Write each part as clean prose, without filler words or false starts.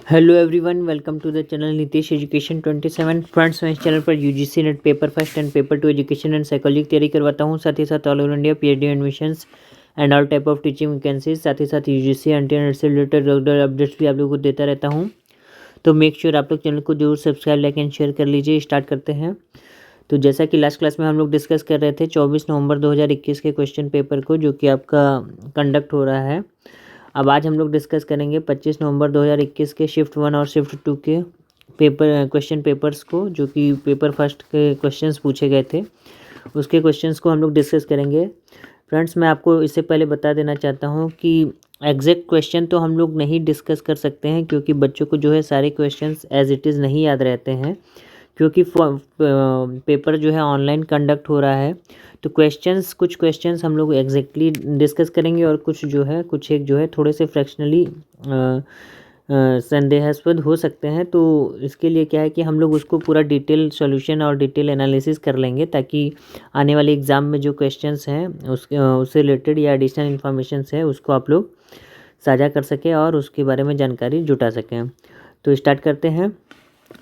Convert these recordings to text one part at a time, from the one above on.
Hello everyone, welcome to the channel Nitish education 27। Friends, मैं इस channel पर UGC NET paper first and paper two education and psychology की तैयारी करवाता हूँ। साथ ही साथ all over India PhD admissions and all type of teaching vacancies, साथ ही साथ यूजीसी एनटीए नेट से रिलेटेड रेगुलर अपडेट्स भी आप लोगों को देता रहता हूँ। तो मेक श्योर आप लोग चैनल को जरूर सब्सक्राइब, लाइक एंड शेयर कर लीजिए। स्टार्ट करते हैं। तो जैसा कि लास्ट क्लास में हम लोग डिस्कस कर रहे थे 24 नवंबर 2021 के क्वेश्चन पेपर को, जो कि आपका कंडक्ट हो रहा है। अब आज हम लोग डिस्कस करेंगे 25 नवंबर 2021 के शिफ्ट 1 और शिफ्ट 2 के क्वेश्चन पेपर्स को, जो कि पेपर फर्स्ट के क्वेश्चंस पूछे गए थे। उसके क्वेश्चंस को हम लोग डिस्कस करेंगे। फ्रेंड्स, मैं आपको इससे पहले बता देना चाहता हूँ कि एग्जैक्ट क्वेश्चन तो हम लोग नहीं डिस्कस कर सकते हैं, क्योंकि बच्चों को जो है सारे क्वेश्चंस एज इट इज़ नहीं याद रहते हैं, क्योंकि पेपर जो है ऑनलाइन कंडक्ट हो रहा है। तो कुछ क्वेश्चंस हम लोग एग्जैक्टली डिस्कस करेंगे, और कुछ एक जो है थोड़े से फ्रैक्शनली संदेहास्पद हो सकते हैं। तो इसके लिए क्या है कि हम लोग उसको पूरा डिटेल सॉल्यूशन और डिटेल एनालिसिस कर लेंगे, ताकि आने वाले एग्ज़ाम में जो क्वेश्चंस हैं उससे रिलेटेड या एडिशनल इन्फॉर्मेशन है उसको आप लोग साझा कर सकें और उसके बारे में जानकारी जुटा सकें। तो स्टार्ट करते हैं।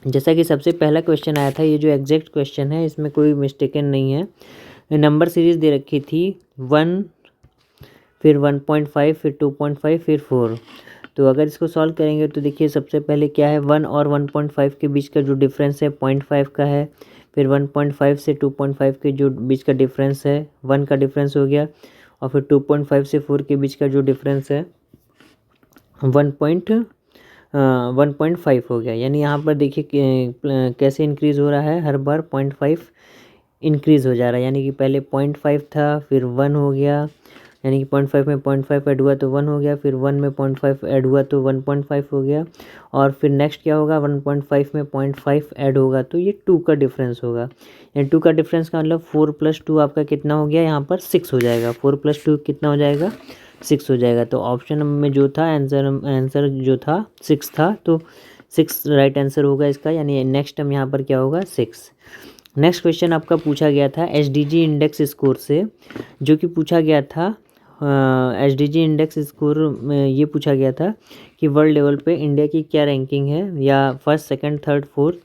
जैसा कि सबसे पहला क्वेश्चन आया था, ये जो एग्जैक्ट क्वेश्चन है इसमें कोई मिस्टेकन नहीं है। नंबर सीरीज़ दे रखी थी 1, फिर 1.5, फिर 2.5, फिर 4। तो अगर इसको सॉल्व करेंगे तो देखिए सबसे पहले क्या है, 1 और 1.5 के बीच का जो डिफरेंस है 0.5 का है। फिर 1.5 से 2.5 के जो बीच का डिफरेंस है 1 का डिफरेंस हो गया। और फिर 2.5 से 4 के बीच का जो डिफरेंस है 1.5 हो गया। यानी यहाँ पर देखिए कैसे इंक्रीज़ हो रहा है, हर बार 0.5 इंक्रीज़ हो जा रहा है। यानी कि पहले 0.5 था, फिर 1 हो गया, यानी कि 0.5 में 0.5 ऐड हुआ तो 1 हो गया, फिर 1 में 0.5 ऐड हुआ तो 1.5 हो गया। और फिर नेक्स्ट क्या होगा, 1.5 में 0.5 ऐड होगा तो ये 2 का डिफरेंस होगा। यानी 2 का डिफरेंस का मतलब 4 + 2 आपका कितना हो गया, यहाँ पर 6 हो जाएगा। 4 + 2 कितना हो जाएगा, 6 हो जाएगा। तो ऑप्शन में जो था आंसर जो था 6 था, तो 6 राइट आंसर होगा इसका। यानी नेक्स्ट टाइम यहाँ पर क्या होगा, 6। नेक्स्ट क्वेश्चन आपका पूछा गया था एसडीजी इंडेक्स स्कोर से, जो कि पूछा गया था एसडीजी इंडेक्स स्कोर में ये पूछा गया था कि वर्ल्ड लेवल पे इंडिया की क्या रैंकिंग है, या फर्स्ट, सेकंड, थर्ड, फोर्थ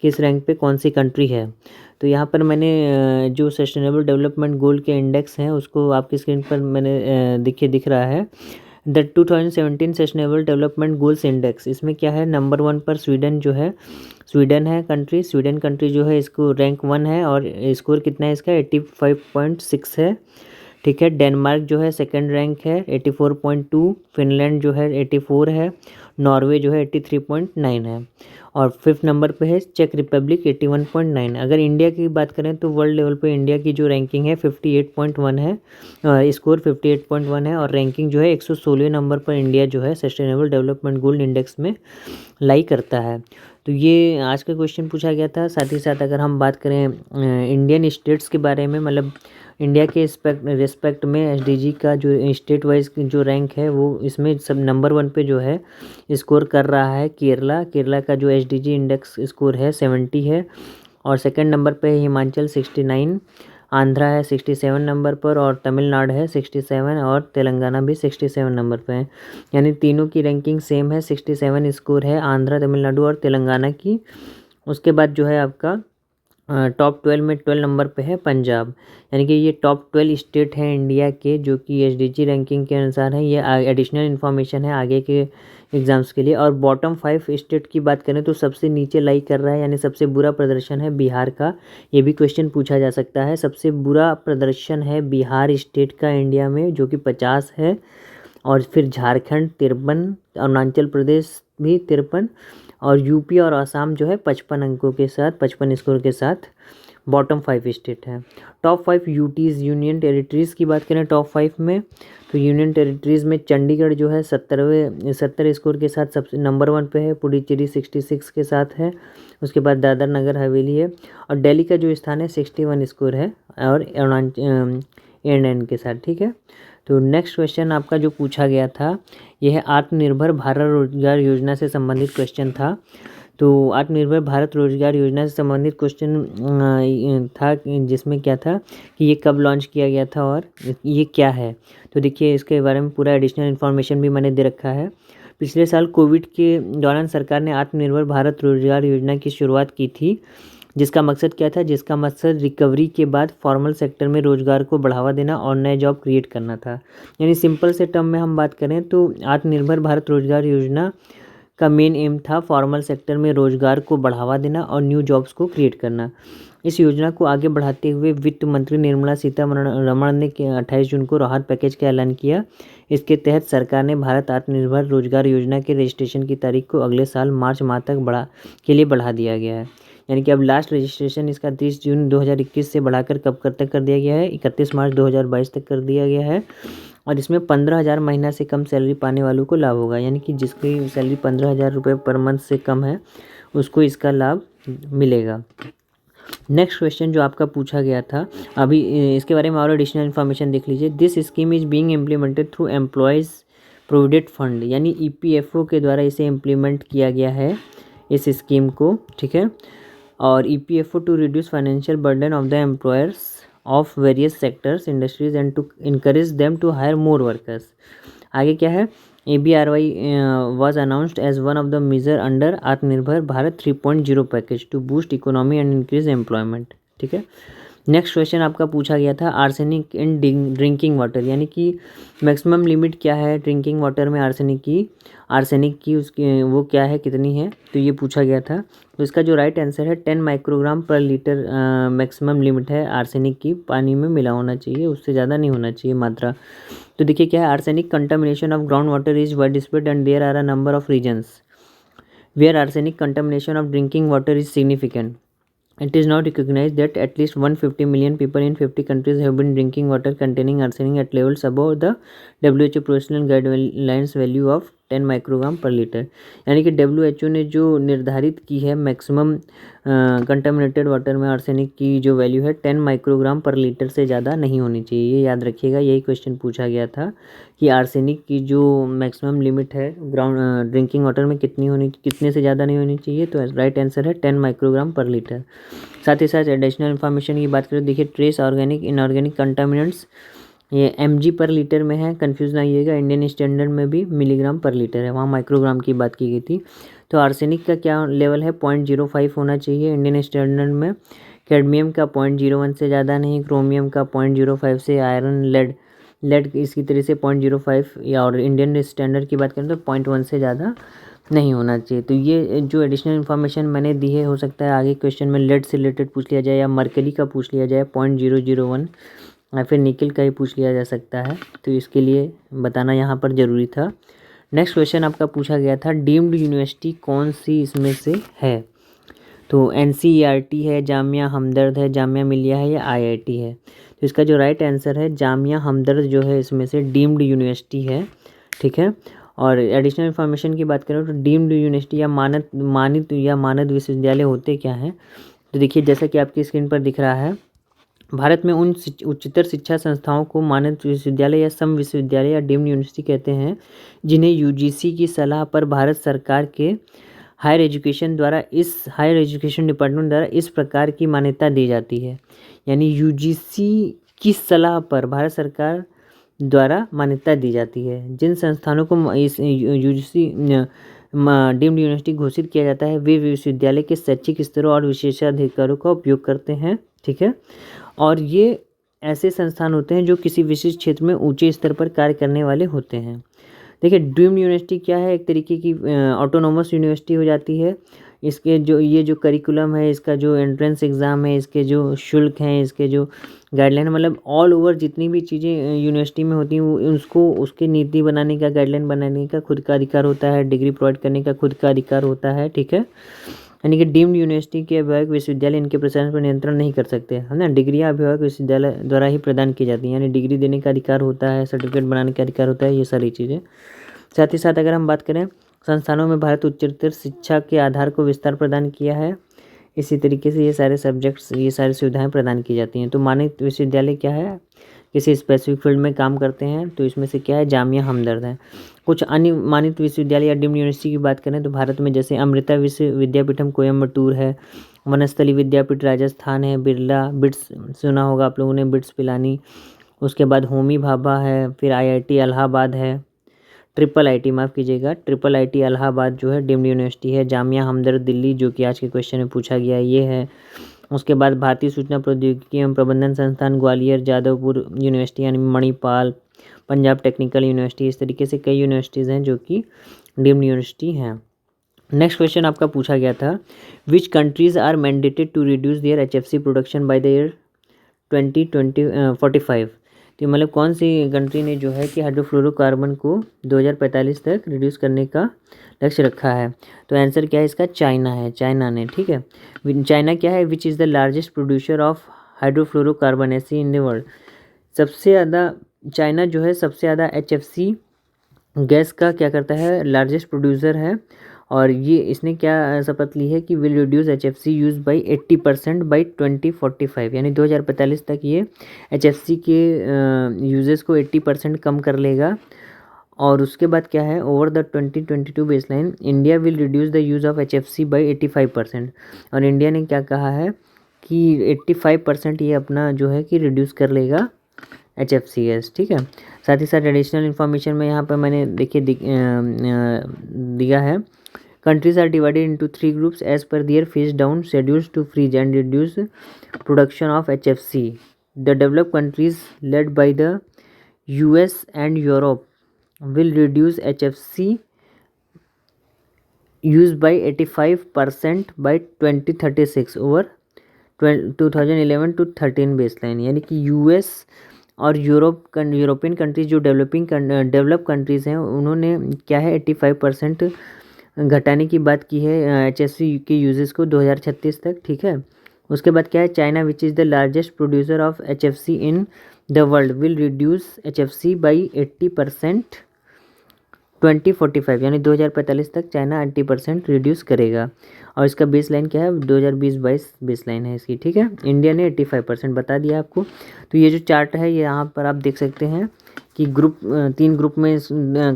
किस रैंक पे कौन सी कंट्री है। तो यहाँ पर मैंने जो सस्टेनेबल डेवलपमेंट गोल के इंडेक्स हैं उसको आपकी स्क्रीन पर मैंने दिख रहा है। The 2017 sustainable development goals index, इसमें क्या है, नंबर 1 पर स्वीडन है कंट्री। स्वीडन कंट्री जो है इसको रैंक 1 है, और स्कोर कितना है इसका, 85.6 है। ठीक है। डेनमार्क जो है सेकंड रैंक है, 84.2। फिनलैंड जो है 84 है। नॉर्वे जो है 83.9 है। और फिफ्थ नंबर पे है चेक रिपब्लिक 81.9। अगर इंडिया की बात करें तो वर्ल्ड लेवल पे इंडिया की जो रैंकिंग है 58.1 है, स्कोर 58.1 है। और रैंकिंग जो है 116 नंबर पर इंडिया जो है सस्टेनेबल डेवलपमेंट गोल इंडेक्स में लाई करता है। तो ये आज का क्वेश्चन पूछा गया था। साथ ही साथ अगर हम बात करें इंडियन स्टेट्स के बारे में, मतलब इंडिया के रिस्पेक्ट में एसडीजी का जो स्टेट वाइज जो रैंक है वो इसमें सब नंबर 1 पे जो है स्कोर कर रहा है केरला का जो एसडीजी इंडेक्स स्कोर है 70 है। और सेकंड नंबर पे है हिमाचल 69, आंध्रा है 67 नंबर पर, और तमिलनाडु है 67, और तेलंगाना भी 67 नंबर पे है। यानी तीनों की रैंकिंग सेम है, 67 स्कोर है आंध्रा, तमिलनाडु और तेलंगाना की। उसके बाद जो है आपका टॉप 12 में 12 नंबर पे है पंजाब। यानी कि ये टॉप 12 स्टेट हैं इंडिया के, जो कि एसडीजी रैंकिंग के अनुसार है। ये एडिशनल इन्फॉर्मेशन है आगे के एग्ज़ाम्स के लिए। और बॉटम 5 स्टेट की बात करें तो सबसे नीचे लाई कर रहा है, यानी सबसे बुरा प्रदर्शन है बिहार का। ये भी क्वेश्चन पूछा जा सकता है। सबसे बुरा प्रदर्शन है बिहार स्टेट का इंडिया में, जो कि 50 है। और फिर झारखंड 53, अरुणाचल प्रदेश भी 53, और यूपी और आसाम जो है 55 अंकों के साथ, 55 स्कोर के साथ बॉटम 5 स्टेट है। टॉप 5 यूटीज़ यूनियन टेरिटरीज़ की बात करें टॉप 5 में, तो यूनियन टेरिटरीज़ में चंडीगढ़ जो है 70 स्कोर के साथ सबसे नंबर 1 पे है। पुडुचेरी 66 के साथ है। उसके बाद दादर नगर हवेली है। और दिल्ली का जो स्थान है 61 स्कोर है, और एन के साथ। ठीक है। तो नेक्स्ट क्वेश्चन आपका जो पूछा गया था यह आत्मनिर्भर भारत रोजगार योजना से संबंधित क्वेश्चन था। तो आत्मनिर्भर भारत रोजगार योजना से संबंधित क्वेश्चन था, जिसमें क्या था कि ये कब लॉन्च किया गया था और ये क्या है। तो देखिए इसके बारे में पूरा एडिशनल इन्फॉर्मेशन भी मैंने दे रखा है। पिछले साल कोविड के दौरान सरकार ने आत्मनिर्भर भारत रोजगार योजना की शुरुआत की थी, जिसका मकसद क्या था? जिसका मकसद रिकवरी के बाद फॉर्मल सेक्टर में रोजगार को बढ़ावा देना और नए जॉब क्रिएट करना था। यानी सिंपल से टर्म में हम बात करें तो आत्मनिर्भर भारत रोजगार योजना का मेन एम था फॉर्मल सेक्टर में रोजगार को बढ़ावा देना और न्यू जॉब्स को क्रिएट करना। इस योजना को आगे बढ़ाते हुए वित्त मंत्री निर्मला सीतारमण ने 28 जून को राहत पैकेज का ऐलान किया। इसके तहत सरकार ने भारत आत्मनिर्भर रोजगार योजना के रजिस्ट्रेशन की तारीख को अगले साल मार्च माह तक बढ़ा दिया गया है। यानी कि अब लास्ट रजिस्ट्रेशन इसका 30 जून 2021 से बढ़ाकर कब तक कर दिया गया है? 31 मार्च 2022 तक कर दिया गया है। और इसमें 15,000 महीना से कम सैलरी पाने वालों को लाभ होगा। यानी कि जिसकी सैलरी 15,000 रुपये पर मंथ से कम है उसको इसका लाभ मिलेगा। नेक्स्ट क्वेश्चन जो आपका पूछा गया था, अभी इसके बारे में और एडिशनल इन्फॉर्मेशन देख लीजिए। This scheme is being implemented through employees provident fund, यानी EPFO के द्वारा इसे इम्प्लीमेंट किया गया है इस स्कीम को, ठीक है। और EPFO to reduce financial burden of the employers of various sectors industries and to encourage them to hire more workers. आगे क्या है? ABRY was announced as one of the measure under Atmanirbhar Bharat 3.0 package to boost economy and increase employment, ठीक है। Next question आपका पूछा गया था arsenic in drinking water, यानी कि मैक्सिमम लिमिट क्या है ड्रिंकिंग वाटर में आर्सेनिक की उसकी वो क्या है, कितनी है, तो ये पूछा गया था। तो इसका जो राइट आंसर है 10 माइक्रोग्राम पर लीटर मैक्सिमम लिमिट है आर्सेनिक की, पानी में मिला होना चाहिए, उससे ज़्यादा नहीं होना चाहिए मात्रा। तो देखिए क्या है, arsenic contamination of ground water is wide spread and there are a number of regions where arsenic contamination of drinking water is significant. It is now recognized that at least 150 million people in 50 countries have been drinking water containing arsenic at levels above the WHO professional guidelines value of 10 microgram पर litre. यानी कि WHO ने जो निर्धारित की है maximum contaminated water में arsenic की जो वैल्यू है 10 माइक्रोग्राम पर लीटर से ज़्यादा नहीं होनी चाहिए। ये याद रखिएगा, यही क्वेश्चन पूछा गया था कि आर्सेनिक की जो मैक्सिमम लिमिट है ग्राउंड ड्रिंकिंग वाटर में कितने से ज़्यादा नहीं होनी चाहिए। तो राइट आंसर है 10 माइक्रोग्राम पर लीटर। साथ ही साथ एडिशनल इन्फॉर्मेशन की बात करें, देखिए ट्रेस ऑर्गेनिक इनऑर्गेनिक कंटामिनेंट्स ये mg पर लीटर में है, कंफ्यूज ना आइएगा। इंडियन स्टैंडर्ड में भी मिलीग्राम पर लीटर है, वहाँ माइक्रोग्राम की बात की गई थी। तो आर्सेनिक का क्या लेवल है 0.05 होना चाहिए इंडियन स्टैंडर्ड में। कैडमियम का 0.01 से ज़्यादा नहीं, क्रोमियम का 0.05 से, आयरन लेड इसी तरह से 0.05, या और इंडियन स्टैंडर्ड की बात करें तो 0.1 से ज़्यादा नहीं होना चाहिए। तो ये जो एडिशनल इन्फॉर्मेशन मैंने दी है, हो सकता है आगे क्वेश्चन में लेड से रिलेटेड पूछ लिया जाए या मरकरी का पूछ लिया जाए 0.001, या फिर निकल का ही पूछ लिया जा सकता है। तो इसके लिए बताना यहाँ पर ज़रूरी था। नेक्स्ट क्वेश्चन आपका पूछा गया था डीम्ड यूनिवर्सिटी कौन सी इसमें से है? तो NCERT है, जामिया हमदर्द है, जामिया मिलिया है या IIT है? तो इसका जो राइट आंसर है जामिया हमदर्द जो है इसमें से डीम्ड यूनिवर्सिटी है, ठीक है। और एडिशनल इन्फॉर्मेशन की बात करें तो डीम्ड यूनिवर्सिटी या मानद विश्वविद्यालय होते क्या हैं? तो देखिए जैसा कि आपकी स्क्रीन पर दिख रहा है, भारत में उन उच्चतर शिक्षा संस्थाओं को मानद विश्वविद्यालय या सम विश्वविद्यालय या डीम्ड यूनिवर्सिटी कहते हैं जिन्हें UGC की सलाह पर भारत सरकार के हायर एजुकेशन डिपार्टमेंट द्वारा इस प्रकार की मान्यता दी जाती है। यानी UGC की सलाह पर भारत सरकार द्वारा मान्यता दी जाती है। जिन संस्थानों को इस UGC डीम्ड यूनिवर्सिटी घोषित किया जाता है वे विश्वविद्यालय के शैक्षिक स्तरों और विशेषाधिकारों का उपयोग करते हैं, ठीक है। और ये ऐसे संस्थान होते हैं जो किसी विशिष्ट क्षेत्र में ऊंचे स्तर पर कार्य करने वाले होते हैं। देखिए डीम्ड यूनिवर्सिटी क्या है, एक तरीके की ऑटोनोमस यूनिवर्सिटी हो जाती है। इसके जो करिकुलम है, इसका जो एंट्रेंस एग्ज़ाम है, इसके जो शुल्क हैं, इसके जो गाइडलाइन, मतलब ऑल ओवर जितनी भी चीज़ें यूनिवर्सिटी में होती हैं उसको उसकी नीति बनाने का, गाइडलाइन बनाने का खुद का अधिकार होता है, डिग्री प्रोवाइड करने का खुद का अधिकार होता है, ठीक है। यानी कि डीम्ड यूनिवर्सिटी के अभिभावक विश्वविद्यालय इनके प्रशासन पर नियंत्रण नहीं कर सकते, है ना। डिग्रियाँ अभिभावक विश्वविद्यालय द्वारा ही प्रदान की जाती हैं, यानी डिग्री देने का अधिकार होता है, सर्टिफिकेट बनाने का अधिकार होता है, ये सारी चीज़ें। साथ ही साथ अगर हम बात करें संस्थानों में भारत उच्चतर शिक्षा के आधार को विस्तार प्रदान किया है, इसी तरीके से ये सारे सब्जेक्ट्स, ये सारी सुविधाएं प्रदान की जाती हैं। तो मानित विश्वविद्यालय क्या है, किसी स्पेसिफिक फील्ड में काम करते हैं, तो इसमें से क्या है जामिया हमदर्द है। कुछ अन्य मानित विश्वविद्यालय या डीम्ड यूनिवर्सिटी की बात करें तो भारत में जैसे अमृता विश्व विद्यापीठम कोयम्बटूर है, वनस्थली विद्यापीठ राजस्थान है, बिरला बिट्स सुना होगा आप लोगों ने, बिट्स पिलानी, उसके बाद होमी भाभा है, फिर IIT इलाहाबाद है, ट्रिपल आईटी, माफ़ कीजिएगा, ट्रिपल आईटी इलाहाबाद जो है डीम्ड यूनिवर्सिटी है। जामिया हमदर्द दिल्ली, जो कि आज के क्वेश्चन में पूछा गया है, ये है। उसके बाद भारतीय सूचना प्रौद्योगिकी एवं प्रबंधन संस्थान ग्वालियर, जादवपुर यूनिवर्सिटी यानी मणिपाल, पंजाब टेक्निकल यूनिवर्सिटी, इस तरीके से कई यूनिवर्सिटीज़ हैं जो कि डीम्ड यूनिवर्सिटी हैं। नेक्स्ट क्वेश्चन आपका पूछा गया था, which countries are mandated to reduce their HFC production by the year 2045। तो मतलब कौन सी कंट्री ने जो है कि हाइड्रोफ्लोरोकार्बन को 2045 तक रिड्यूस करने का लक्ष्य रखा है। तो आंसर क्या है इसका, चाइना है, चाइना ने, ठीक है। चाइना क्या है, which is the largest producer of hydrofluorocarbon ऐसी इन द वर्ल्ड। सबसे ज़्यादा चाइना जो है सबसे ज़्यादा HFC गैस का क्या करता है, लार्जेस्ट प्रोड्यूसर है। और ये इसने क्या शपथ ली है कि will reduce HFC use by 80% by 2045, यानी 2045 तक ये HFC के यूजेस को 80% कम कर लेगा। और उसके बाद क्या है, over the 2022 baseline India will reduce the use of HFC by 85%। और इंडिया ने क्या कहा है कि 85% ये अपना जो है कि रिड्यूस कर लेगा HFC गैस, ठीक है। साथ ही साथ एडिशनल इन्फॉर्मेशन में यहाँ पर मैंने देखिए दिया है, countries are divided into 3 groups as per their phase down schedules to freeze and reduce production of HFC. The developed countries led by the US and Europe will reduce HFC use by 85% by 2036 over 2011 to 13 baseline. यानी कि US और European countries जो develop countries हैं उन्होंने क्या है 85% घटाने की बात की है HFC के यूजेस को 2036 तक, ठीक है। उसके बाद क्या है, China which is the largest producer of HFC in the world will reduce HFC by 80% 2045, यानी 2045 तक चाइना 80% रिड्यूस करेगा। और इसका बेस लाइन क्या है, 2020-22 बेस लाइन है इसकी, ठीक है। इंडिया ने 85% बता दिया आपको। तो ये जो चार्ट है ये यहाँ पर आप देख सकते हैं कि 3 ग्रुप में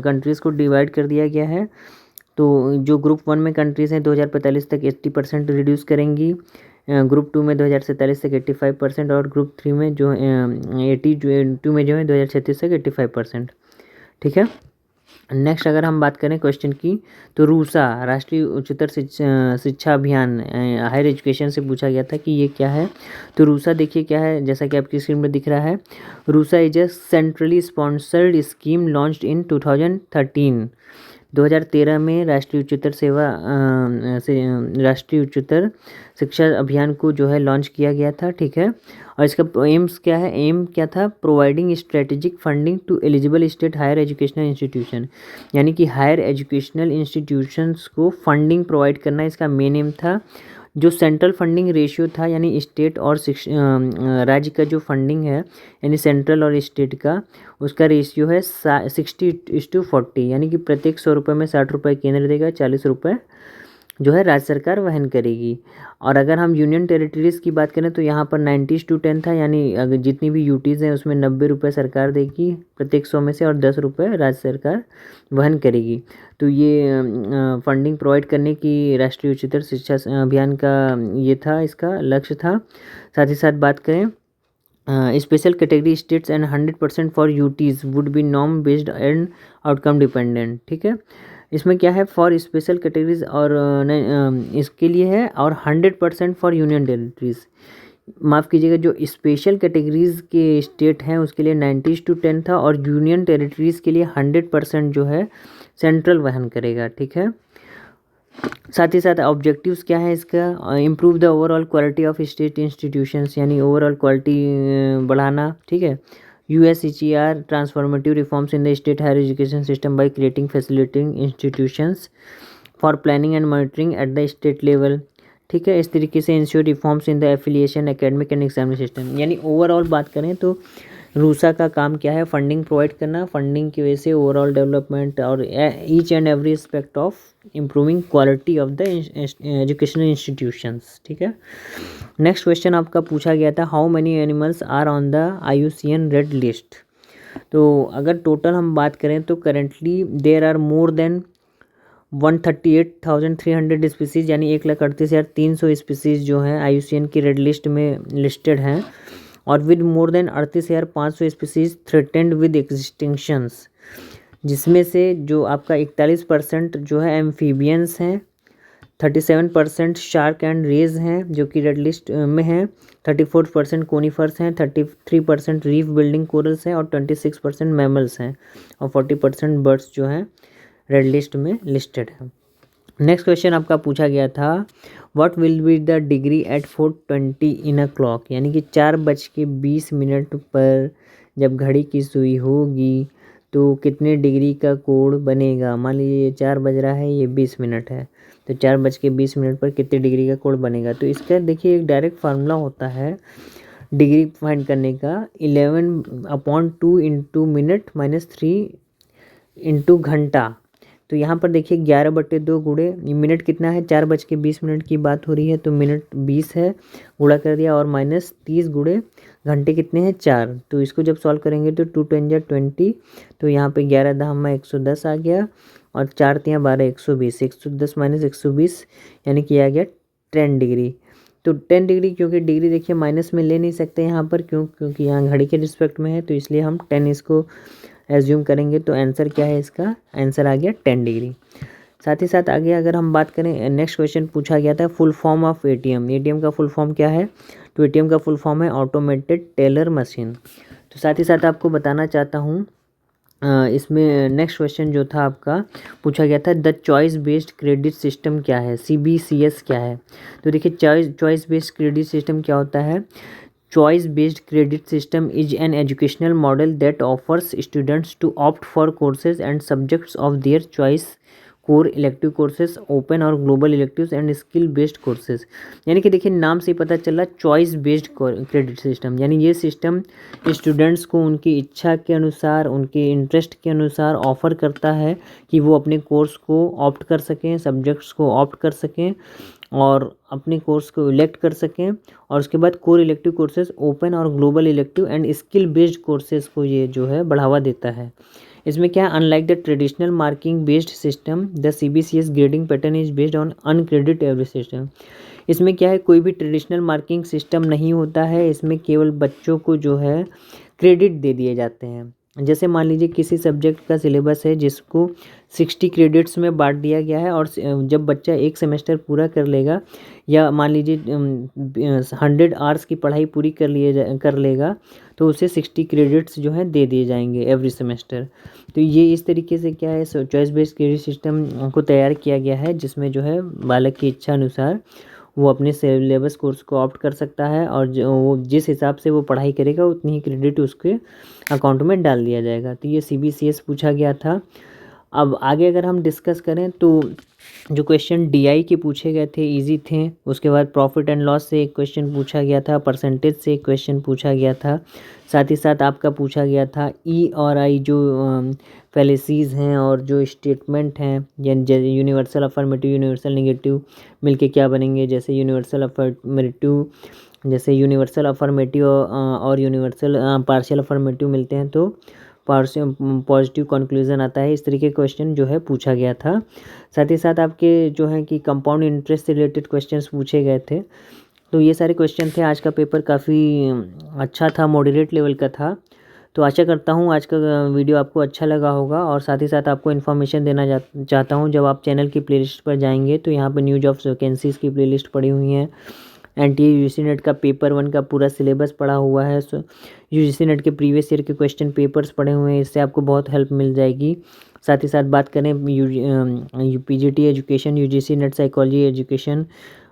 कंट्रीज़ को डिवाइड कर दिया गया है। तो जो ग्रुप 1 में कंट्रीज़ हैं 2045 तक 80% रिड्यूस करेंगी, ग्रुप 2 में 2047 तक 85%, और ग्रुप 3 में जो 82 में जो है 2036 तक 85%, ठीक है। नेक्स्ट अगर हम बात करें क्वेश्चन की, तो रूसा राष्ट्रीय उच्चतर शिक्षा अभियान हायर एजुकेशन से पूछा गया था कि ये क्या है। तो रूसा देखिए क्या है, जैसा कि आपकी स्क्रीन में दिख रहा है, RUSA is a centrally sponsored scheme launched in 2013। 2013 में राष्ट्रीय उच्चतर शिक्षा अभियान को जो है लॉन्च किया गया था, ठीक है। और इसका एम्स क्या है, एम क्या था, providing strategic funding to eligible state higher educational institution, यानी कि हायर एजुकेशनल इंस्टीट्यूशंस को फंडिंग प्रोवाइड करना इसका मेन एम था। जो सेंट्रल फंडिंग रेशियो था, यानी स्टेट और राज्य का जो फंडिंग है यानी सेंट्रल और स्टेट का, उसका रेशियो है 60:40, यानी कि प्रत्येक 100 रुपये में 60 रुपये केंद्र देगा, 40 रुपये जो है राज्य सरकार वहन करेगी। और अगर हम यूनियन टेरिटरीज़ की बात करें तो यहाँ पर 90:10 था, यानी अगर जितनी भी यूटीज़ हैं उसमें 90 रुपये सरकार देगी प्रत्येक 100 में से, और 10 रुपये राज्य सरकार वहन करेगी। तो ये फंडिंग प्रोवाइड करने की राष्ट्रीय उच्चतर शिक्षा अभियान का ये था, इसका लक्ष्य था। साथ ही साथ बात करें special category states and 100% for UTs would be norm based and outcome dependent, ठीक है। इसमें क्या है, फॉर स्पेशल कैटेगरीज और इसके लिए है, और 100% फॉर यूनियन टेरिटरीज़, माफ़ कीजिएगा, जो स्पेशल कैटेगरीज़ के स्टेट हैं उसके लिए 90:10 था, और यूनियन टेरिटरीज़ के लिए 100% जो है सेंट्रल वहन करेगा, ठीक है। साथ ही साथ ऑब्जेक्टिव्स क्या है इसका, improve the overall quality of state institutions, यानी ओवरऑल क्वालिटी बढ़ाना, ठीक है। USHER transformative reforms in the state higher education system by creating facilitating institutions for planning and monitoring at the state level, ठीक है। इस तरीके से ensure reforms in the affiliation academic and examination system, यानी overall बात करें तो रूसा का काम क्या है, फंडिंग प्रोवाइड करना, फंडिंग की वजह से ओवरऑल डेवलपमेंट और each and every aspect of improving quality of the educational institutions, ठीक है। नेक्स्ट क्वेश्चन आपका पूछा गया था, how many animals are on the IUCN red list. तो अगर टोटल हम बात करें तो currently there are more than 138,300 species, यानी 138,300 स्पीसीज़ जो हैं IUCN की रेड लिस्ट में लिस्टेड हैं, और with more than 38,500 species threatened with extinctions, जिसमें से जो आपका 41% जो है एम्फीबियंस हैं, 37% शार्क एंड रेज हैं जो कि रेड लिस्ट में हैं, 34% कोनीफर्स हैं, 33% रीफ बिल्डिंग कोरल्स हैं और 26% मैमल्स हैं और 40% बर्ड्स जो हैं रेड लिस्ट में लिस्टेड हैं। नेक्स्ट क्वेश्चन आपका पूछा गया था what will be the degree at 4:20 in a clock, यानी कि 4:20 पर जब घड़ी की सुई होगी तो कितने डिग्री का कोण बनेगा। मान लीजिए ये 4 बज रहा है, ये 20 मिनट है, तो 4:20 पर कितने डिग्री का कोण बनेगा। तो इसका देखिए एक डायरेक्ट फार्मूला होता है डिग्री फाइंड करने का, 11/2 इंटू मिनट माइनस 3 इंटू घंटा। तो यहाँ पर देखिए 11/2 गुणे मिनट कितना है, 4:20 की बात हो रही है तो मिनट 20 है, गुणा कर दिया और माइनस 30 गुणे घंटे कितने हैं 4। तो इसको जब सॉल्व करेंगे तो 2 × 20, तो यहाँ पे 11 10 110 आ गया और 4 × 12 120, 110 माइनस 120 यानी कि आ गया 10 डिग्री। तो 10 डिग्री, क्योंकि डिग्री देखिए माइनस में ले नहीं सकते यहाँ पर, क्योंकि यहाँ घड़ी के रिस्पेक्ट में है, तो इसलिए हम 10 इसको एज्यूम करेंगे। तो आंसर क्या है इसका, आंसर आ गया 10 डिग्री। साथ ही साथ आगे अगर हम बात करें, नेक्स्ट क्वेश्चन पूछा गया था full form of ATM. ATM का फुल फॉर्म क्या है, तो एटीएम का फुल फॉर्म है ऑटोमेटेड टेलर मशीन। तो साथ ही साथ आपको बताना चाहता हूँ इसमें नेक्स्ट क्वेश्चन जो था आपका पूछा गया था the choice based credit system क्या है, CBCS क्या है। तो देखिए चॉइस बेस्ड क्रेडिट सिस्टम क्या होता है। Choice based credit system is an educational model that offers students to opt for courses and subjects of their choice, core elective courses, open और global electives and skill based courses। यानी कि देखिए नाम से ही पता चला चॉइस बेस्ड क्रेडिट सिस्टम, यानी ये सिस्टम स्टूडेंट्स को उनकी इच्छा के अनुसार, उनके इंटरेस्ट के अनुसार ऑफ़र करता है कि वो अपने कोर्स को ऑप्ट कर सकें, सब्जेक्ट्स को ऑप्ट कर सकें और अपने कोर्स को इलेक्ट कर सकें। और उसके बाद कोर इलेक्टिव कोर्सेज, ओपन और global elective and skill based courses को ये जो है बढ़ावा देता है। इसमें क्या है, unlike the traditional marking based system the CBCS grading pattern is based on an credit average system. इसमें क्या है, कोई भी ट्रेडिशनल मार्किंग सिस्टम नहीं होता है, इसमें केवल बच्चों को जो है क्रेडिट दे दिए जाते हैं। जैसे मान लीजिए किसी सब्जेक्ट का सिलेबस है जिसको 60 क्रेडिट्स में बांट दिया गया है और जब बच्चा एक सेमेस्टर पूरा कर लेगा या मान लीजिए 100 आवर्स की पढ़ाई पूरी कर लेगा तो उसे 60 क्रेडिट्स जो है दे दिए जाएंगे एवरी सेमेस्टर। तो ये इस तरीके से क्या है, चॉइस बेस्ड क्रेडिट सिस्टम को तैयार किया गया है जिसमें जो है बालक की इच्छा अनुसार वो अपने सिलेबस कोर्स को ऑप्ट कर सकता है और जो वो जिस हिसाब से वो पढ़ाई करेगा उतनी ही क्रेडिट उसके अकाउंट में डाल दिया जाएगा। तो ये CBCS पूछा गया था। अब आगे अगर हम डिस्कस करें तो जो क्वेश्चन DI के पूछे गए थे इजी थे। उसके बाद प्रॉफिट एंड लॉस से एक क्वेश्चन पूछा गया था, परसेंटेज से एक क्वेश्चन पूछा गया था, साथ ही साथ आपका पूछा गया था E और I जो फैलेसीज़ हैं और जो स्टेटमेंट हैं, यूनिवर्सल अफर्मेटिव यूनिवर्सल नेगेटिव मिलके क्या बनेंगे। जैसे यूनिवर्सल अफर्मेटिव और यूनिवर्सल पार्शियल अफर्मेटिव मिलते हैं तो पॉजिटिव कंक्लूजन आता है। इस तरीके क्वेश्चन जो है पूछा गया था। साथ ही साथ आपके जो है कि कंपाउंड इंटरेस्ट से रिलेटेड क्वेश्चंस पूछे गए थे। तो ये सारे क्वेश्चन थे। आज का पेपर काफ़ी अच्छा था, मॉडरेट लेवल का था। तो आशा करता हूँ आज का वीडियो आपको अच्छा लगा होगा और साथ ही साथ आपको इन्फॉर्मेशन देना चाहता हूँ। जब आप चैनल की प्लेलिस्ट पर जाएंगे तो यहाँ पर न्यूज ऑफ वैकेंसीज़ की प्लेलिस्ट पड़ी हुई है। NTA UGC नेट का पेपर 1 का पूरा सिलेबस पड़ा हुआ है। UGC नेट के प्रीवियस ईयर के क्वेश्चन पेपर्स पड़े हुए हैं, इससे आपको बहुत हेल्प मिल जाएगी। साथ ही साथ बात करें PGT education, UGC NET psychology education,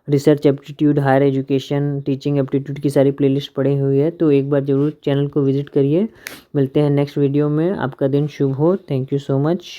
research aptitude, higher education, teaching aptitude की सारी प्लेलिस्ट पड़ी हुई है। तो एक बार ज़रूर चैनल को विजिट करिए। मिलते हैं नेक्स्ट वीडियो में। आपका दिन शुभ हो। Thank you so much.